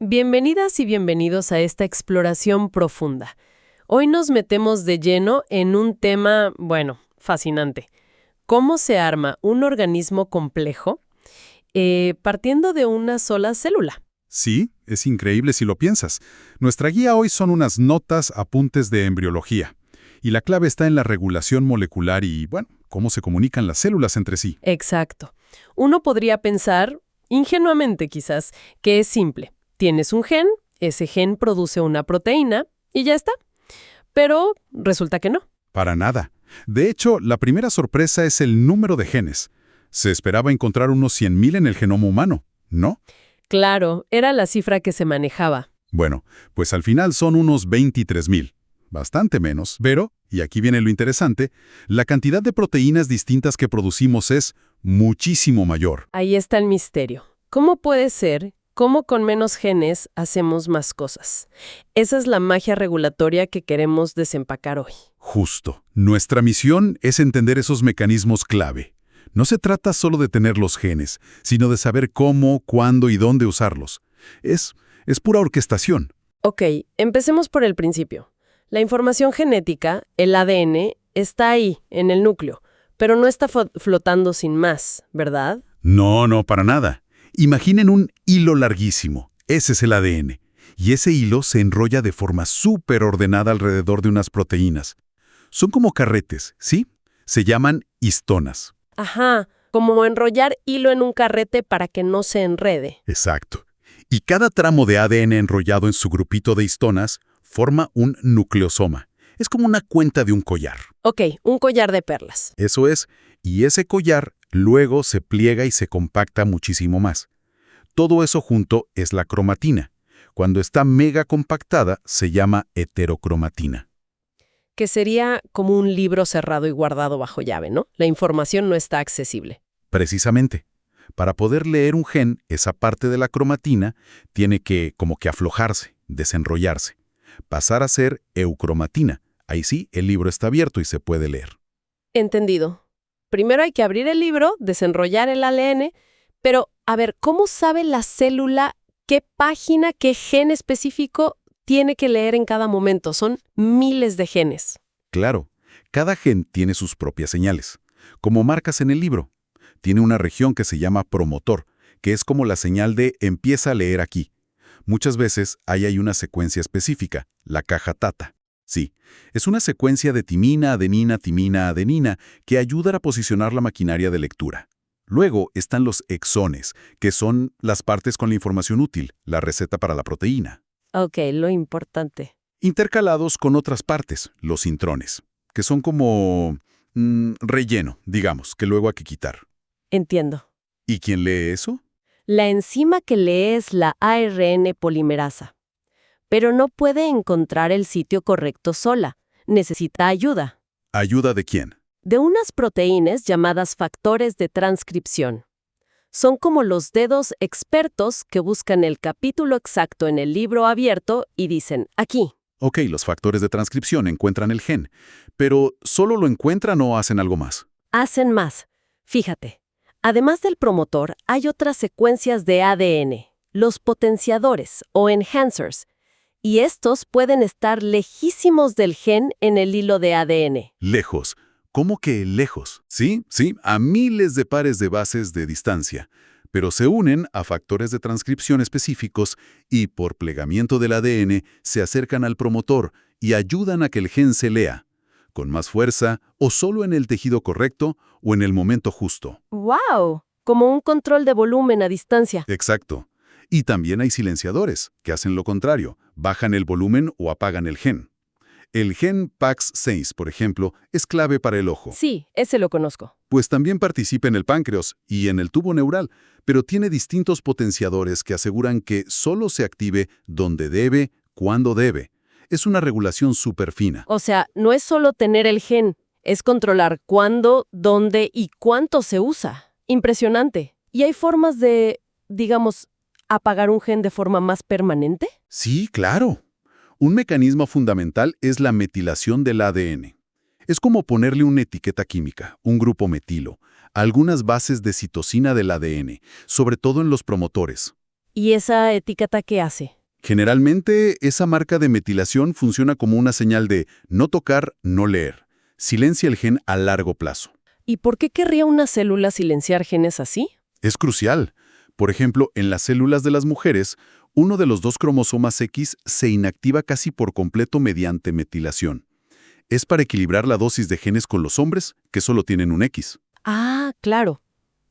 Bienvenidas y bienvenidos a esta exploración profunda. Hoy nos metemos de lleno en un tema, bueno, fascinante. ¿Cómo se arma un organismo complejo partiendo de una sola célula? Sí, es increíble si lo piensas. Nuestra guía hoy son unas notas, apuntes de embriología. Y la clave está en la regulación molecular y, bueno, cómo se comunican las células entre sí. Exacto. Uno podría pensar, ingenuamente quizás, que es simple. Tienes un gen, ese gen produce una proteína y ya está. Pero resulta que no. Para nada. De hecho, la primera sorpresa es el número de genes. Se esperaba encontrar unos 100.000 en el genoma humano, ¿no? Claro, era la cifra que se manejaba. Bueno, pues al final son unos 23.000. Bastante menos, pero, y aquí viene lo interesante, la cantidad de proteínas distintas que producimos es muchísimo mayor. Ahí está el misterio. ¿Cómo puede ser? ¿Cómo con menos genes hacemos más cosas? Esa es la magia regulatoria que queremos desempacar hoy. Justo. Nuestra misión es entender esos mecanismos clave. No se trata solo de tener los genes, sino de saber cómo, cuándo y dónde usarlos. Es pura orquestación. Ok, empecemos por el principio. La información genética, el ADN, está ahí, en el núcleo, pero no está flotando sin más, ¿verdad? No, para nada. Imaginen un hilo larguísimo. Ese es el ADN. Y ese hilo se enrolla de forma súper ordenada alrededor de unas proteínas. Son como carretes, ¿sí? Se llaman histonas. Ajá, como enrollar hilo en un carrete para que no se enrede. Exacto. Y cada tramo de ADN enrollado en su grupito de histonas forma un nucleosoma. Es como una cuenta de un collar. Ok, un collar de perlas. Eso es, y ese collar luego se pliega y se compacta muchísimo más. Todo eso junto es la cromatina. Cuando está mega compactada se llama heterocromatina. Que sería como un libro cerrado y guardado bajo llave, ¿no? La información no está accesible. Precisamente. Para poder leer un gen, esa parte de la cromatina tiene que como que aflojarse, desenrollarse, pasar a ser eucromatina. Ahí sí, el libro está abierto y se puede leer. Entendido. Primero hay que abrir el libro, desenrollar el ADN, pero, a ver, ¿cómo sabe la célula qué página, qué gen específico tiene que leer en cada momento? Son miles de genes. Claro, cada gen tiene sus propias señales, como marcas en el libro. Tiene una región que se llama promotor, que es como la señal de empieza a leer aquí. Muchas veces ahí hay una secuencia específica, la caja Tata. Sí, es una secuencia de timina, adenina, timina, adenina que ayuda a posicionar la maquinaria de lectura. Luego están los exones, que son las partes con la información útil, la receta para la proteína. Ok, lo importante. Intercalados con otras partes, los intrones, que son como relleno, digamos, que luego hay que quitar. Entiendo. ¿Y quién lee eso? La enzima que lee es la ARN polimerasa, pero no puede encontrar el sitio correcto sola. Necesita ayuda. ¿Ayuda de quién? De unas proteínas llamadas factores de transcripción. Son como los dedos expertos que buscan el capítulo exacto en el libro abierto y dicen, aquí. Ok, los factores de transcripción encuentran el gen, pero ¿solo lo encuentran o hacen algo más? Hacen más. Fíjate, además del promotor, hay otras secuencias de ADN, los potenciadores o enhancers, y estos pueden estar lejísimos del gen en el hilo de ADN. Lejos. ¿Cómo que lejos? Sí, a miles de pares de bases de distancia, pero se unen a factores de transcripción específicos y por plegamiento del ADN se acercan al promotor y ayudan a que el gen se lea, con más fuerza o solo en el tejido correcto o en el momento justo. ¡Wow! Como un control de volumen a distancia. Exacto. Y también hay silenciadores, que hacen lo contrario, bajan el volumen o apagan el gen. El gen PAX6, por ejemplo, es clave para el ojo. Sí, ese lo conozco. Pues también participa en el páncreas y en el tubo neural, pero tiene distintos potenciadores que aseguran que solo se active donde debe, cuando debe. Es una regulación súper fina. O sea, no es solo tener el gen, es controlar cuándo, dónde y cuánto se usa. Impresionante. ¿Y hay formas de, digamos, apagar un gen de forma más permanente? Sí, claro. Un mecanismo fundamental es la metilación del ADN. Es como ponerle una etiqueta química, un grupo metilo, a algunas bases de citosina del ADN, sobre todo en los promotores. ¿Y esa etiqueta qué hace? Generalmente, esa marca de metilación funciona como una señal de no tocar, no leer. Silencia el gen a largo plazo. ¿Y por qué querría una célula silenciar genes así? Es crucial. Por ejemplo, en las células de las mujeres, uno de los dos cromosomas X se inactiva casi por completo mediante metilación. Es para equilibrar la dosis de genes con los hombres, que solo tienen un X. Ah, claro,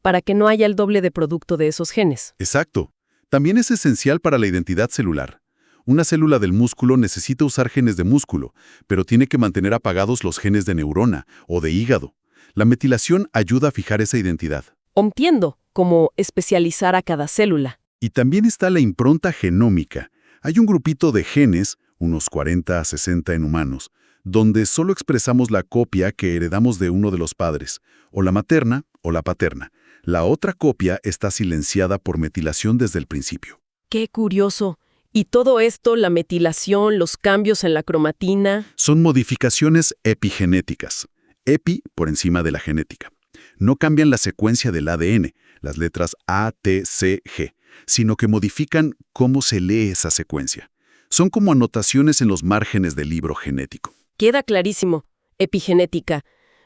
para que no haya el doble de producto de esos genes. Exacto. También es esencial para la identidad celular. Una célula del músculo necesita usar genes de músculo, pero tiene que mantener apagados los genes de neurona o de hígado. La metilación ayuda a fijar esa identidad. Entiendo, como especializar a cada célula. Y también está la impronta genómica. Hay un grupito de genes, unos 40 a 60 en humanos, donde solo expresamos la copia que heredamos de uno de los padres, o la materna o la paterna. La otra copia está silenciada por metilación desde el principio. Qué curioso. Y todo esto, la metilación, los cambios en la cromatina. Son modificaciones epigenéticas. Epi por encima de la genética. No cambian la secuencia del ADN, las letras A, T, C, G, sino que modifican cómo se lee esa secuencia. Son como anotaciones en los márgenes del libro genético. Queda clarísimo. Epigenética.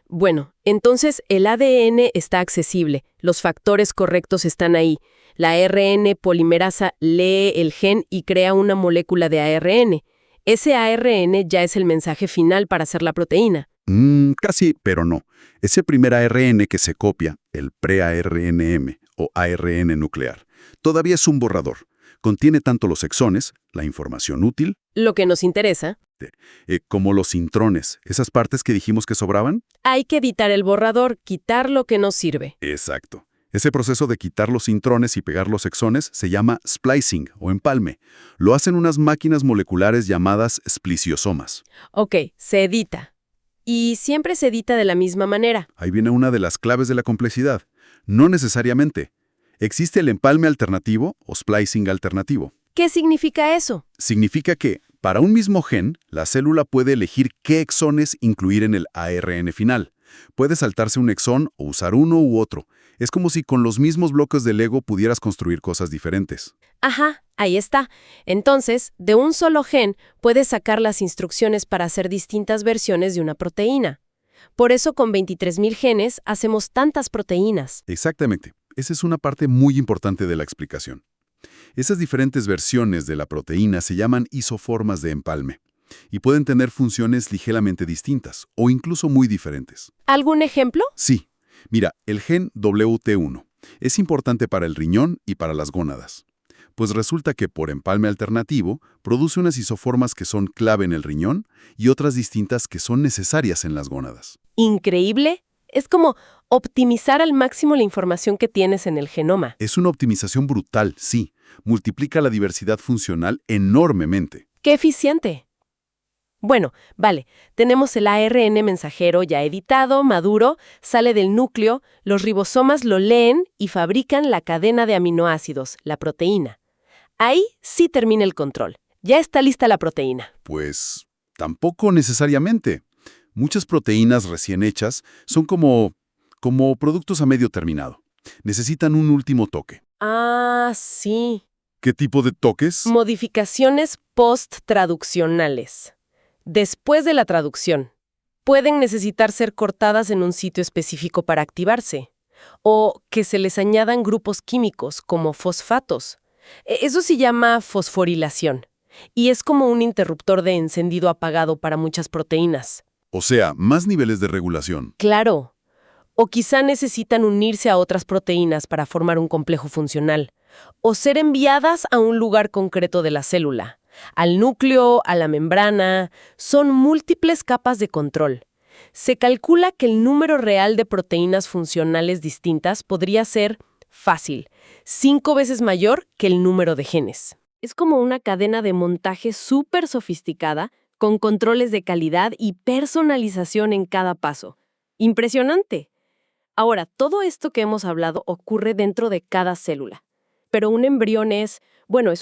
Bueno, entonces el ADN está accesible, los factores correctos están ahí. La ARN polimerasa lee el gen y crea una molécula de ARN. Ese ARN ya es el mensaje final para hacer la proteína. Casi, pero no. Ese primer ARN que se copia, el pre-ARNM o ARN nuclear, todavía es un borrador. Contiene tanto los exones, la información útil, Lo que nos interesa, como los intrones, esas partes que dijimos que sobraban. hay que editar el borrador, quitar lo que no sirve. Exacto. Ese proceso de quitar los intrones y pegar los exones se llama splicing o empalme. Lo hacen unas máquinas moleculares llamadas splisiosomas. Ok, se edita. Y siempre se edita de la misma manera. Ahí viene una de las claves de la complejidad. No necesariamente. Existe el empalme alternativo o splicing alternativo. ¿Qué significa eso? Significa que, para un mismo gen, la célula puede elegir qué exones incluir en el ARN final. Puede saltarse un exón o usar uno u otro. Es como si con los mismos bloques de Lego pudieras construir cosas diferentes. Ajá, ahí está. Entonces, de un solo gen puedes sacar las instrucciones para hacer distintas versiones de una proteína. Por eso con 23.000 genes hacemos tantas proteínas. Exactamente. Esa es una parte muy importante de la explicación. Esas diferentes versiones de la proteína se llaman isoformas de empalme y pueden tener funciones ligeramente distintas o incluso muy diferentes. ¿Algún ejemplo? Sí. Mira, el gen WT1 es importante para el riñón y para las gónadas. Pues resulta que por empalme alternativo produce unas isoformas que son clave en el riñón y otras distintas que son necesarias en las gónadas. Increíble. Es como optimizar al máximo la información que tienes en el genoma. Es una optimización brutal, sí. Multiplica la diversidad funcional enormemente. ¡Qué eficiente! Bueno, vale, tenemos el ARN mensajero ya editado, maduro, sale del núcleo, los ribosomas lo leen y fabrican la cadena de aminoácidos, la proteína. Ahí sí termina el control. Ya está lista la proteína. Pues tampoco necesariamente. Muchas proteínas recién hechas son como productos a medio terminado. Necesitan un último toque. Ah, sí. ¿Qué tipo de toques? Modificaciones post-traduccionales. Después de la traducción, pueden necesitar ser cortadas en un sitio específico para activarse, o que se les añadan grupos químicos como fosfatos. Eso se llama fosforilación, y es como un interruptor de encendido-apagado para muchas proteínas. O sea, más niveles de regulación. Claro. O quizá necesitan unirse a otras proteínas para formar un complejo funcional, o ser enviadas a un lugar concreto de la célula. Al núcleo, a la membrana, son múltiples capas de control. Se calcula que el número real de proteínas funcionales distintas podría ser, fácil, 5 veces mayor que el número de genes. Es como una cadena de montaje súper sofisticada, con controles de calidad y personalización en cada paso. ¡Impresionante! Ahora, todo esto que hemos hablado ocurre dentro de cada célula. Pero un embrión es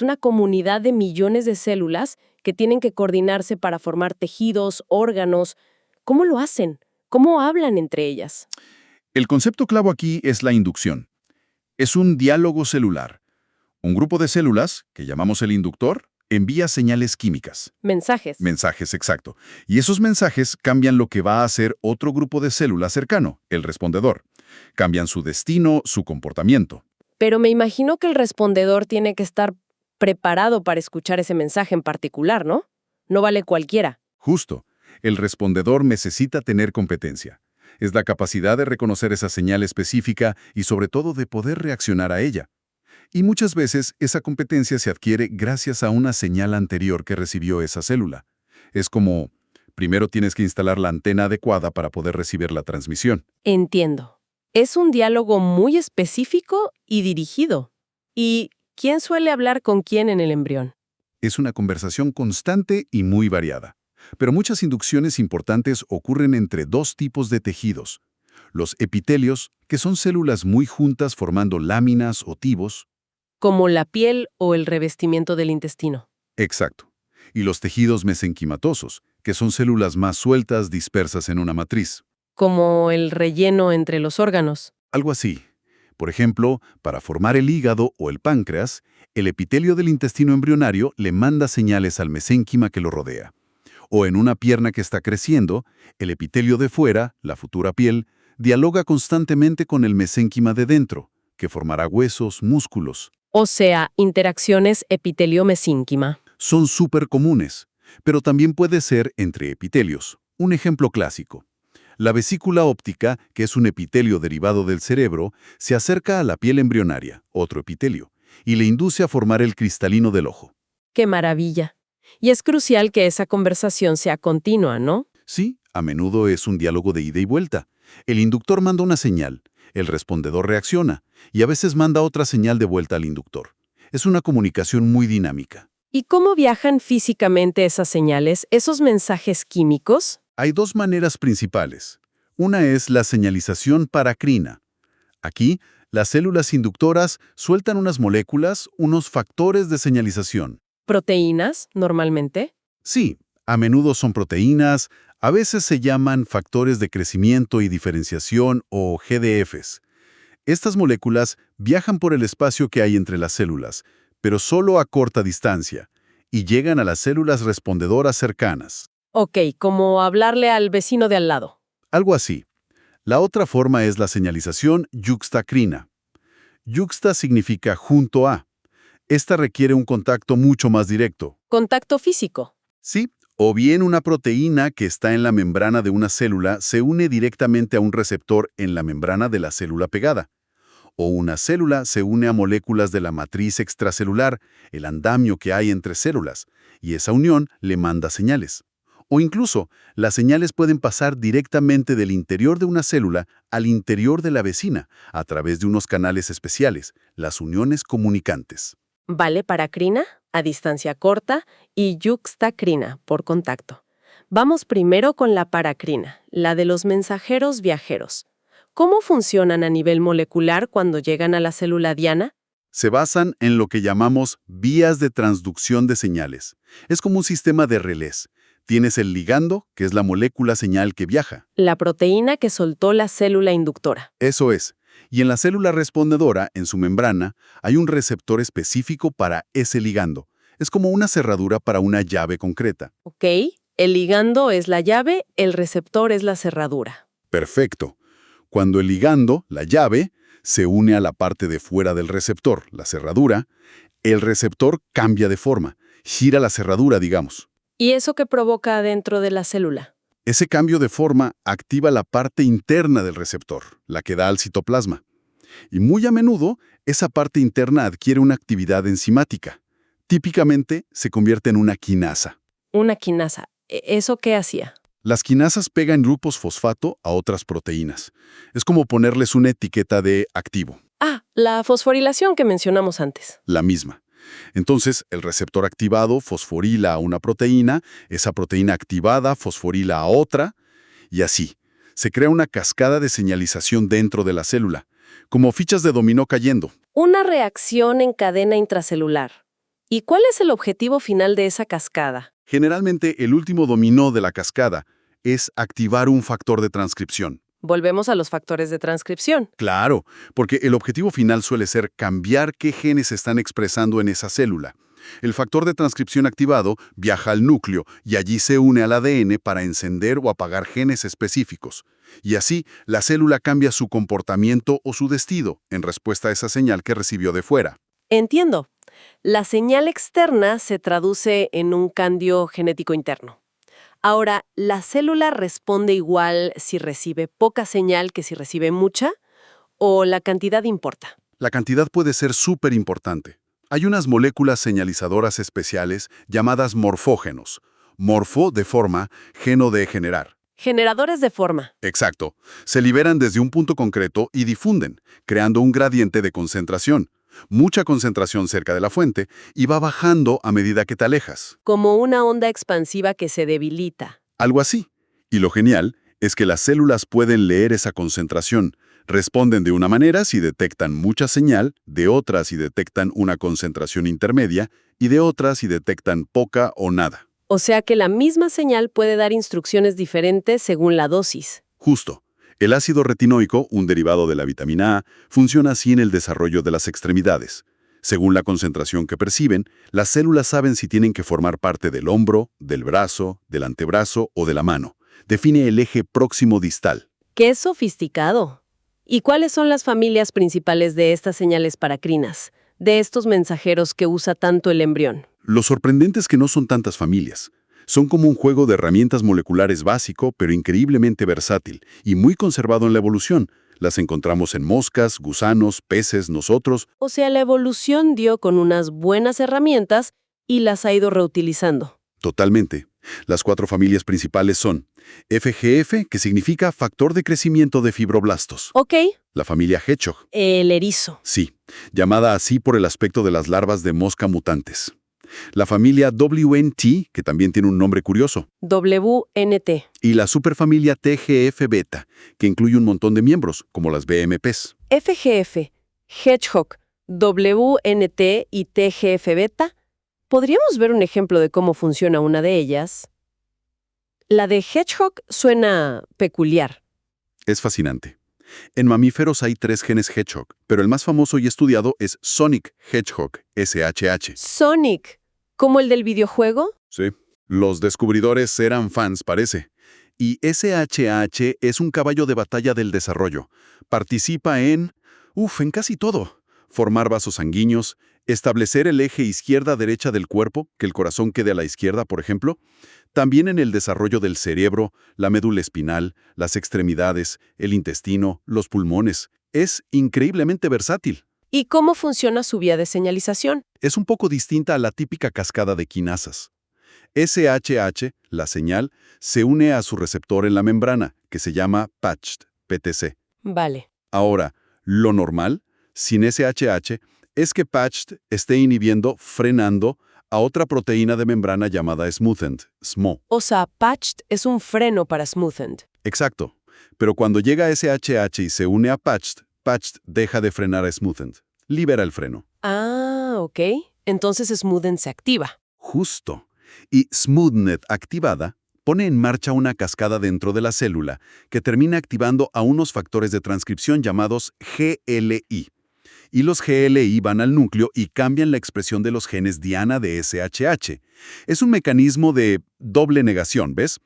una comunidad de millones de células que tienen que coordinarse para formar tejidos, órganos. ¿Cómo lo hacen? ¿Cómo hablan entre ellas? El concepto clave aquí es la inducción. Es un diálogo celular. Un grupo de células, que llamamos el inductor, envía señales químicas. Mensajes. Mensajes, exacto. Y esos mensajes cambian lo que va a hacer otro grupo de células cercano, el respondedor. Cambian su destino, su comportamiento. Pero me imagino que el respondedor tiene que estar preparado para escuchar ese mensaje en particular, ¿no? No vale cualquiera. Justo. El respondedor necesita tener competencia. Es la capacidad de reconocer esa señal específica y sobre todo de poder reaccionar a ella. Y muchas veces esa competencia se adquiere gracias a una señal anterior que recibió esa célula. Es como, primero tienes que instalar la antena adecuada para poder recibir la transmisión. Entiendo. Es un diálogo muy específico y dirigido. ¿Y quién suele hablar con quién en el embrión? Es una conversación constante y muy variada. Pero muchas inducciones importantes ocurren entre dos tipos de tejidos. Los epitelios, que son células muy juntas formando láminas o tibos. Como la piel o el revestimiento del intestino. Exacto. Y los tejidos mesenquimatosos, que son células más sueltas dispersas en una matriz. Como el relleno entre los órganos. Algo así. Por ejemplo, para formar el hígado o el páncreas, el epitelio del intestino embrionario le manda señales al mesénquima que lo rodea. O en una pierna que está creciendo, el epitelio de fuera, la futura piel, dialoga constantemente con el mesénquima de dentro, que formará huesos, músculos. O sea, interacciones epitelio-mesínquima. Son súper comunes, pero también puede ser entre epitelios. Un ejemplo clásico. La vesícula óptica, que es un epitelio derivado del cerebro, se acerca a la piel embrionaria, otro epitelio, y le induce a formar el cristalino del ojo. ¡Qué maravilla! Y es crucial que esa conversación sea continua, ¿no? Sí, a menudo es un diálogo de ida y vuelta. El inductor manda una señal, el respondedor reacciona, y a veces manda otra señal de vuelta al inductor. Es una comunicación muy dinámica. ¿Y cómo viajan físicamente esas señales, esos mensajes químicos? Hay dos maneras principales. Una es la señalización paracrina. Aquí, las células inductoras sueltan unas moléculas, unos factores de señalización. ¿Proteínas, normalmente? Sí, a menudo son proteínas, a veces se llaman factores de crecimiento y diferenciación o GDFs. Estas moléculas viajan por el espacio que hay entre las células, pero solo a corta distancia, y llegan a las células respondedoras cercanas. Ok, como hablarle al vecino de al lado. Algo así. La otra forma es la señalización yuxtacrina. Yuxta significa junto a. Esta requiere un contacto mucho más directo. Contacto físico. Sí, o bien una proteína que está en la membrana de una célula se une directamente a un receptor en la membrana de la célula pegada. O una célula se une a moléculas de la matriz extracelular, el andamio que hay entre células, y esa unión le manda señales. O incluso, las señales pueden pasar directamente del interior de una célula al interior de la vecina, a través de unos canales especiales, las uniones comunicantes. Vale paracrina, a distancia corta, y yuxtacrina, por contacto. Vamos primero con la paracrina, la de los mensajeros viajeros. ¿Cómo funcionan a nivel molecular cuando llegan a la célula diana? Se basan en lo que llamamos vías de transducción de señales. Es como un sistema de relés. Tienes el ligando, que es la molécula señal que viaja. La proteína que soltó la célula inductora. Eso es. Y en la célula respondedora, en su membrana, hay un receptor específico para ese ligando. Es como una cerradura para una llave concreta. Ok, el ligando es la llave, el receptor es la cerradura. Perfecto. Cuando el ligando, la llave, se une a la parte de fuera del receptor, la cerradura, el receptor cambia de forma, gira la cerradura, digamos. ¿Y eso qué provoca dentro de la célula? Ese cambio de forma activa la parte interna del receptor, la que da al citoplasma. Y muy a menudo, esa parte interna adquiere una actividad enzimática. Típicamente, se convierte en una quinasa. Una quinasa. ¿Eso qué hacía? Las quinasas pegan grupos fosfato a otras proteínas. Es como ponerles una etiqueta de activo. Ah, la fosforilación que mencionamos antes. La misma. Entonces, el receptor activado fosforila a una proteína, esa proteína activada fosforila a otra, y así. Se crea una cascada de señalización dentro de la célula, como fichas de dominó cayendo. Una reacción en cadena intracelular. ¿Y cuál es el objetivo final de esa cascada? Generalmente, el último dominó de la cascada es activar un factor de transcripción. volvemos a los factores de transcripción. Claro, porque el objetivo final suele ser cambiar qué genes se están expresando en esa célula. El factor de transcripción activado viaja al núcleo y allí se une al ADN para encender o apagar genes específicos. Y así, la célula cambia su comportamiento o su destino en respuesta a esa señal que recibió de fuera. Entiendo. La señal externa se traduce en un cambio genético interno. Ahora, ¿la célula responde igual si recibe poca señal que si recibe mucha? ¿O la cantidad importa? La cantidad puede ser súper importante. Hay unas moléculas señalizadoras especiales llamadas morfógenos. Morfo de forma, geno de generar. Generadores de forma. Exacto. Se liberan desde un punto concreto y difunden, creando un gradiente de concentración. Mucha concentración cerca de la fuente y va bajando a medida que te alejas. Como una onda expansiva que se debilita. Algo así. Y lo genial es que las células pueden leer esa concentración. Responden de una manera si detectan mucha señal, de otra si detectan una concentración intermedia y de otra si detectan poca o nada. O sea que la misma señal puede dar instrucciones diferentes según la dosis. Justo. El ácido retinoico, un derivado de la vitamina A, funciona así en el desarrollo de las extremidades. Según la concentración que perciben, las células saben si tienen que formar parte del hombro, del brazo, del antebrazo o de la mano. Define el eje próximo distal. ¡Qué sofisticado! ¿Y cuáles son las familias principales de estas señales paracrinas, de estos mensajeros que usa tanto el embrión? Lo sorprendente es que no son tantas familias. Son como un juego de herramientas moleculares básico, pero increíblemente versátil y muy conservado en la evolución. Las encontramos en moscas, gusanos, peces, nosotros. O sea, la evolución dio con unas buenas herramientas y las ha ido reutilizando. Totalmente. Las 4 familias principales son FGF, que significa factor de crecimiento de fibroblastos. Ok. La familia Hedgehog. El erizo. Sí, llamada así por el aspecto de las larvas de mosca mutantes. La familia WNT, que también tiene un nombre curioso. WNT. Y la superfamilia TGF-beta, que incluye un montón de miembros, como las BMPs. FGF, Hedgehog, WNT y TGF-beta. ¿Podríamos ver un ejemplo de cómo funciona una de ellas? La de Hedgehog suena peculiar. Es fascinante. En mamíferos hay 3 genes Hedgehog, pero el más famoso y estudiado es Sonic Hedgehog, SHH. Sonic, ¿como el del videojuego? Sí. Los descubridores eran fans, parece. Y SHH es un caballo de batalla del desarrollo. Participa en casi todo. Formar vasos sanguíneos, establecer el eje izquierda-derecha del cuerpo, que el corazón quede a la izquierda, por ejemplo. También en el desarrollo del cerebro, la médula espinal, las extremidades, el intestino, los pulmones. Es increíblemente versátil. ¿Y cómo funciona su vía de señalización? Es un poco distinta a la típica cascada de quinasas. SHH, la señal, se une a su receptor en la membrana, que se llama PATCHD, PTC. Vale. Ahora, lo normal, sin SHH, es que PATCHD esté inhibiendo, frenando, a otra proteína de membrana llamada Smoothend, SMO. O sea, PATCHD es un freno para Smoothend. Exacto. Pero cuando llega SHH y se une a PATCHD, PATCHD deja de frenar a Smoothend. Libera el freno. Ah, ok. Entonces Smoothend se activa. Justo. Y SmoothNet activada pone en marcha una cascada dentro de la célula que termina activando a unos factores de transcripción llamados GLI. Y los GLI van al núcleo y cambian la expresión de los genes diana de SHH. Es un mecanismo de doble negación, ¿ves?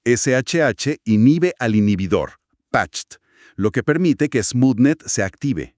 SHH inhibe al inhibidor, PATCHD, lo que permite que SmoothNet se active.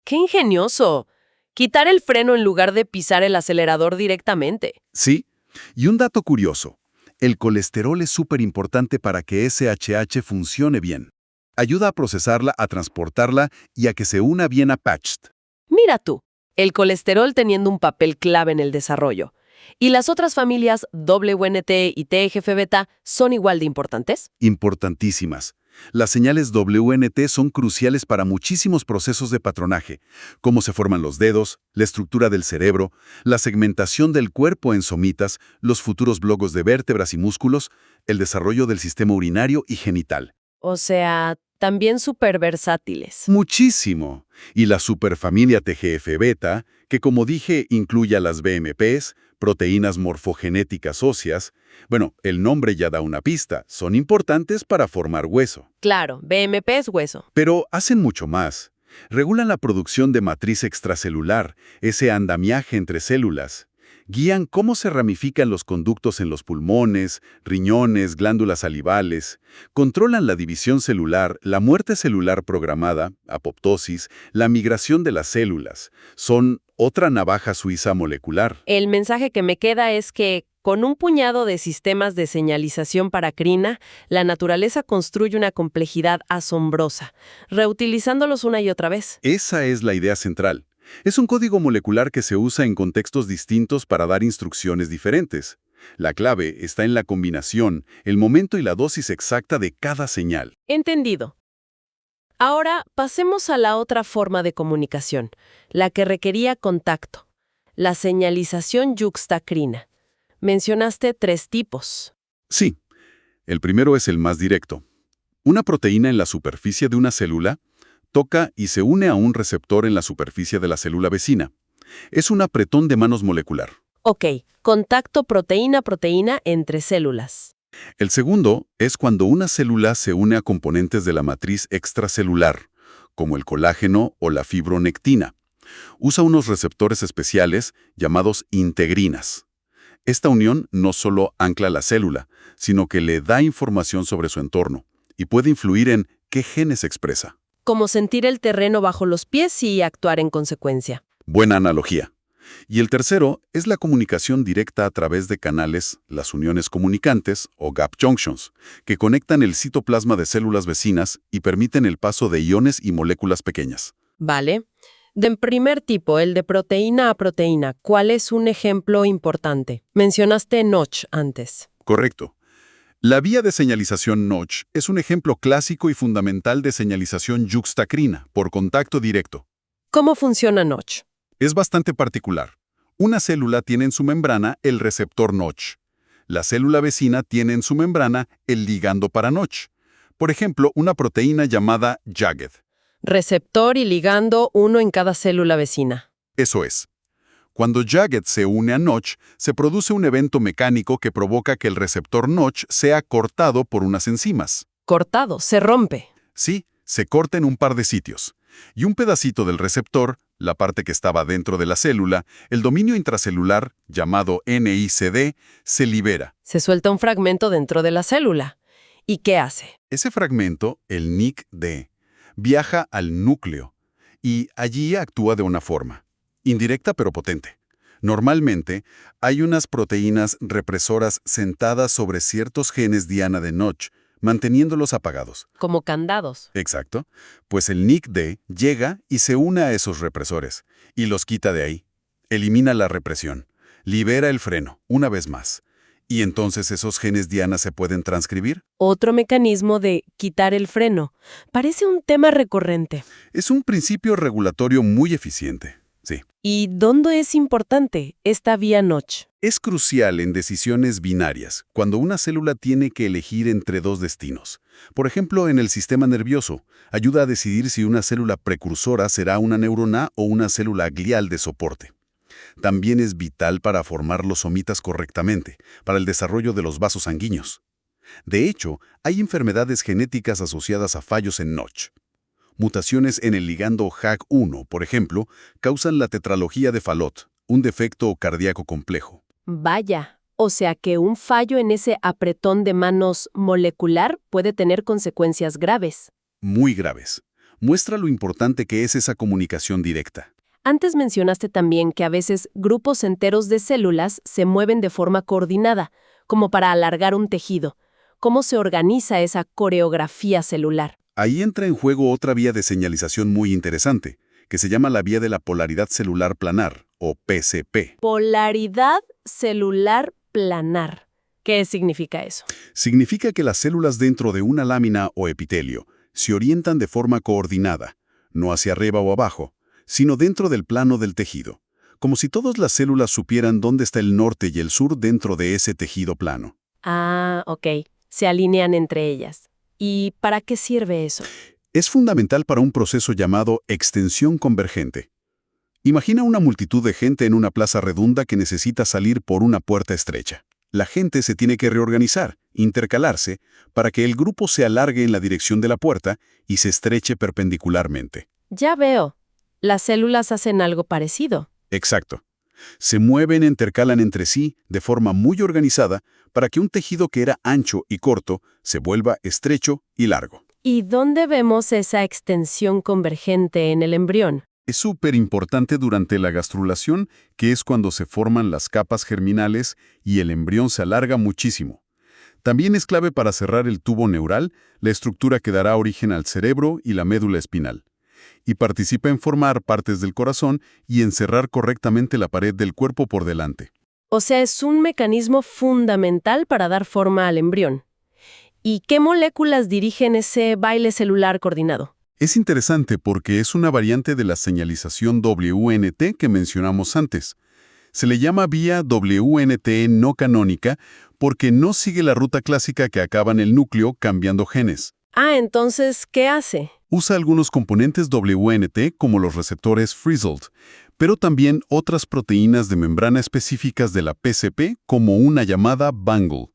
¡Qué ingenioso! Quitar el freno en lugar de pisar el acelerador directamente. Sí, y un dato curioso. El colesterol es súper importante para que SHH funcione bien. Ayuda a procesarla, a transportarla y a que se una bien a PATCHD. Mira tú, el colesterol teniendo un papel clave en el desarrollo. ¿Y las otras familias WNT y TGF-beta son igual de importantes? Importantísimas. Las señales WNT son cruciales para muchísimos procesos de patronaje, cómo se forman los dedos, la estructura del cerebro, la segmentación del cuerpo en somitas, los futuros blocos de vértebras y músculos, el desarrollo del sistema urinario y genital. O sea, también súper versátiles. Muchísimo. Y la superfamilia TGF-beta, que como dije incluye a las BMPs, Proteínas morfogenéticas óseas, bueno, el nombre ya da una pista, son importantes para formar hueso. Claro, BMP es hueso. Pero hacen mucho más. Regulan la producción de matriz extracelular, ese andamiaje entre células. Guían cómo se ramifican los conductos en los pulmones, riñones, glándulas salivales. Controlan la división celular, la muerte celular programada, apoptosis, la migración de las células. Son otra navaja suiza molecular. El mensaje que me queda es que, con un puñado de sistemas de señalización paracrina, la naturaleza construye una complejidad asombrosa, reutilizándolos una y otra vez. Esa es la idea central. Es un código molecular que se usa en contextos distintos para dar instrucciones diferentes. La clave está en la combinación, el momento y la dosis exacta de cada señal. Entendido. Ahora pasemos a la otra forma de comunicación, la que requería contacto, la señalización yuxtacrina. Mencionaste 3 tipos. Sí, el primero es el más directo. Una proteína en la superficie de una célula toca y se une a un receptor en la superficie de la célula vecina. Es un apretón de manos molecular. Ok, contacto proteína-proteína entre células. El segundo es cuando una célula se une a componentes de la matriz extracelular, como el colágeno o la fibronectina. Usa unos receptores especiales llamados integrinas. Esta unión no solo ancla la célula, sino que le da información sobre su entorno y puede influir en qué genes expresa. Como sentir el terreno bajo los pies y actuar en consecuencia. Buena analogía. Y el tercero es la comunicación directa a través de canales, las uniones comunicantes, o gap junctions, que conectan el citoplasma de células vecinas y permiten el paso de iones y moléculas pequeñas. Vale. De primer tipo, el de proteína a proteína, ¿cuál es un ejemplo importante? Mencionaste Notch antes. Correcto. La vía de señalización Notch es un ejemplo clásico y fundamental de señalización yuxtacrina, por contacto directo. ¿Cómo funciona Notch? Es bastante particular. Una célula tiene en su membrana el receptor Notch. La célula vecina tiene en su membrana el ligando para Notch. Por ejemplo, una proteína llamada Jagged. Receptor y ligando, uno en cada célula vecina. Eso es. Cuando Jagged se une a Notch, se produce un evento mecánico que provoca que el receptor Notch sea cortado por unas enzimas. Cortado, se rompe. Sí, se corta en un par de sitios. Y un pedacito del receptor, la parte que estaba dentro de la célula, el dominio intracelular, llamado NICD, se libera. Se suelta un fragmento dentro de la célula. ¿Y qué hace? Ese fragmento, el NICD, viaja al núcleo y allí actúa de una forma indirecta pero potente. Normalmente, hay unas proteínas represoras sentadas sobre ciertos genes diana de Notch, manteniéndolos apagados. Como candados. Exacto. Pues el NICD llega y se une a esos represores, y los quita de ahí. Elimina la represión. Libera el freno, una vez más. ¿Y entonces esos genes diana se pueden transcribir? Otro mecanismo de quitar el freno. Parece un tema recurrente. Es un principio regulatorio muy eficiente. Sí. ¿Y dónde es importante esta vía Notch? Es crucial en decisiones binarias, cuando una célula tiene que elegir entre dos destinos. Por ejemplo, en el sistema nervioso, ayuda a decidir si una célula precursora será una neurona o una célula glial de soporte. También es vital para formar los somitas correctamente, para el desarrollo de los vasos sanguíneos. De hecho, hay enfermedades genéticas asociadas a fallos en Notch. Mutaciones en el ligando HAG1, por ejemplo, causan la tetralogía de Fallot, un defecto cardíaco complejo. Vaya, o sea que un fallo en ese apretón de manos molecular puede tener consecuencias graves. Muy graves. Muestra lo importante que es esa comunicación directa. Antes mencionaste también que a veces grupos enteros de células se mueven de forma coordinada, como para alargar un tejido. ¿Cómo se organiza esa coreografía celular? Ahí entra en juego otra vía de señalización muy interesante, que se llama la vía de la polaridad celular planar, o PCP. Polaridad celular planar. ¿Qué significa eso? Significa que las células dentro de una lámina o epitelio se orientan de forma coordinada, no hacia arriba o abajo, sino dentro del plano del tejido, como si todas las células supieran dónde está el norte y el sur dentro de ese tejido plano. Ah, ok. Se alinean entre ellas. ¿Y para qué sirve eso? Es fundamental para un proceso llamado extensión convergente. Imagina una multitud de gente en una plaza redonda que necesita salir por una puerta estrecha. La gente se tiene que reorganizar, intercalarse, para que el grupo se alargue en la dirección de la puerta y se estreche perpendicularmente. Ya veo. Las células hacen algo parecido. Exacto. Se mueven e intercalan entre sí de forma muy organizada para que un tejido que era ancho y corto se vuelva estrecho y largo. ¿Y dónde vemos esa extensión convergente en el embrión? Es súper importante durante la gastrulación, que es cuando se forman las capas germinales y el embrión se alarga muchísimo. También es clave para cerrar el tubo neural, la estructura que dará origen al cerebro y la médula espinal. Y participa en formar partes del corazón y en cerrar correctamente la pared del cuerpo por delante. O sea, es un mecanismo fundamental para dar forma al embrión. ¿Y qué moléculas dirigen ese baile celular coordinado? Es interesante porque es una variante de la señalización WNT que mencionamos antes. Se le llama vía WNT no canónica porque no sigue la ruta clásica que acaba en el núcleo cambiando genes. Ah, entonces, ¿qué hace? Usa algunos componentes WNT como los receptores Frizzled, pero también otras proteínas de membrana específicas de la PCP como una llamada Bangle.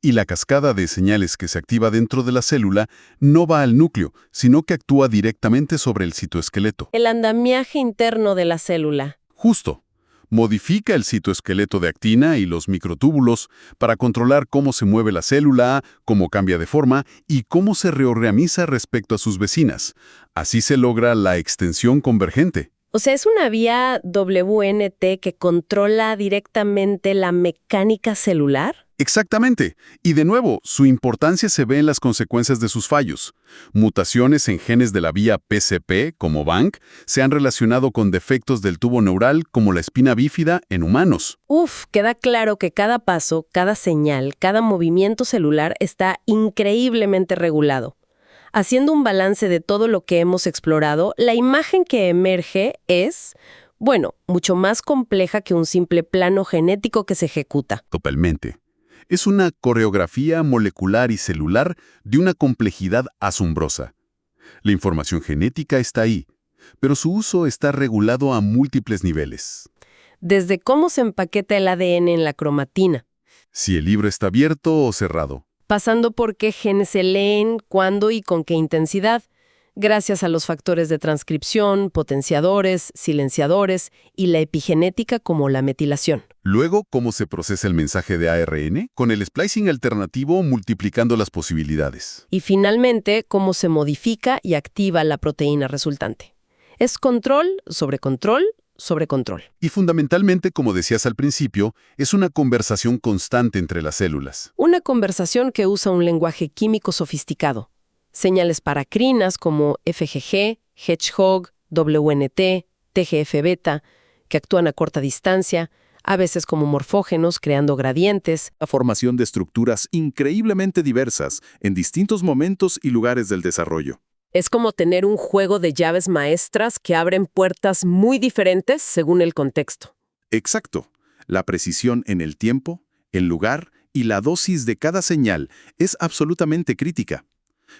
Y la cascada de señales que se activa dentro de la célula no va al núcleo, sino que actúa directamente sobre el citoesqueleto. El andamiaje interno de la célula. Justo. Modifica el citoesqueleto de actina y los microtúbulos para controlar cómo se mueve la célula, cómo cambia de forma y cómo se reorganiza respecto a sus vecinas. Así se logra la extensión convergente. O sea, es una vía WNT que controla directamente la mecánica celular. Exactamente. Y de nuevo, su importancia se ve en las consecuencias de sus fallos. Mutaciones en genes de la vía PCP, como BANC, se han relacionado con defectos del tubo neural, como la espina bífida, en humanos. Queda claro que cada paso, cada señal, cada movimiento celular está increíblemente regulado. Haciendo un balance de todo lo que hemos explorado, la imagen que emerge es, bueno, mucho más compleja que un simple plano genético que se ejecuta. Totalmente. Es una coreografía molecular y celular de una complejidad asombrosa. La información genética está ahí, pero su uso está regulado a múltiples niveles. Desde cómo se empaqueta el ADN en la cromatina, Si el libro está abierto o cerrado. pasando por qué genes se leen, cuándo y con qué intensidad, gracias a los factores de transcripción, potenciadores, silenciadores y la epigenética como la metilación. Luego, cómo se procesa el mensaje de ARN, con el splicing alternativo multiplicando las posibilidades. Y finalmente, cómo se modifica y activa la proteína resultante. Es control sobre control sobre control. Y fundamentalmente, como decías al principio, es una conversación constante entre las células. Una conversación que usa un lenguaje químico sofisticado. Señales paracrinas como FGG, Hedgehog, WNT, TGF-beta, que actúan a corta distancia, a veces como morfógenos, creando gradientes. La formación de estructuras increíblemente diversas en distintos momentos y lugares del desarrollo. Es como tener un juego de llaves maestras que abren puertas muy diferentes según el contexto. Exacto. La precisión en el tiempo, el lugar y la dosis de cada señal es absolutamente crítica.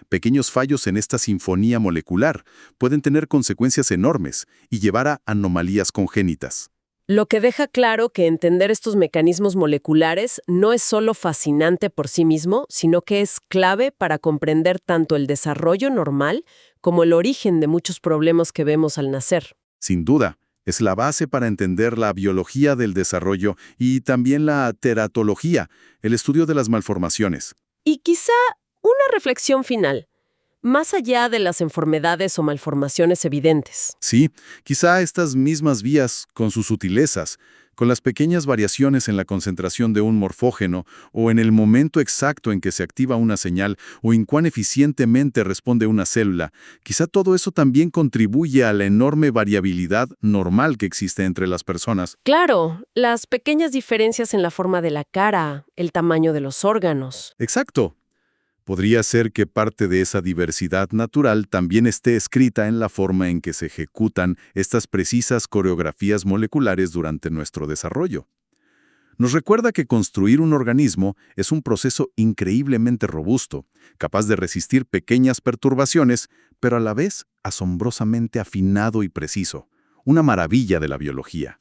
Pequeños fallos en esta sinfonía molecular pueden tener consecuencias enormes y llevar a anomalías congénitas. Lo que deja claro que entender estos mecanismos moleculares no es solo fascinante por sí mismo, sino que es clave para comprender tanto el desarrollo normal como el origen de muchos problemas que vemos al nacer. Sin duda, es la base para entender la biología del desarrollo y también la teratología, el estudio de las malformaciones. Y quizá una reflexión final, más allá de las enfermedades o malformaciones evidentes. Sí, quizá estas mismas vías, con sus sutilezas, con las pequeñas variaciones en la concentración de un morfógeno o en el momento exacto en que se activa una señal o en cuán eficientemente responde una célula, quizá todo eso también contribuye a la enorme variabilidad normal que existe entre las personas. Claro, las pequeñas diferencias en la forma de la cara, el tamaño de los órganos. Exacto. Podría ser que parte de esa diversidad natural también esté escrita en la forma en que se ejecutan estas precisas coreografías moleculares durante nuestro desarrollo. Nos recuerda que construir un organismo es un proceso increíblemente robusto, capaz de resistir pequeñas perturbaciones, pero a la vez asombrosamente afinado y preciso. una maravilla de la biología.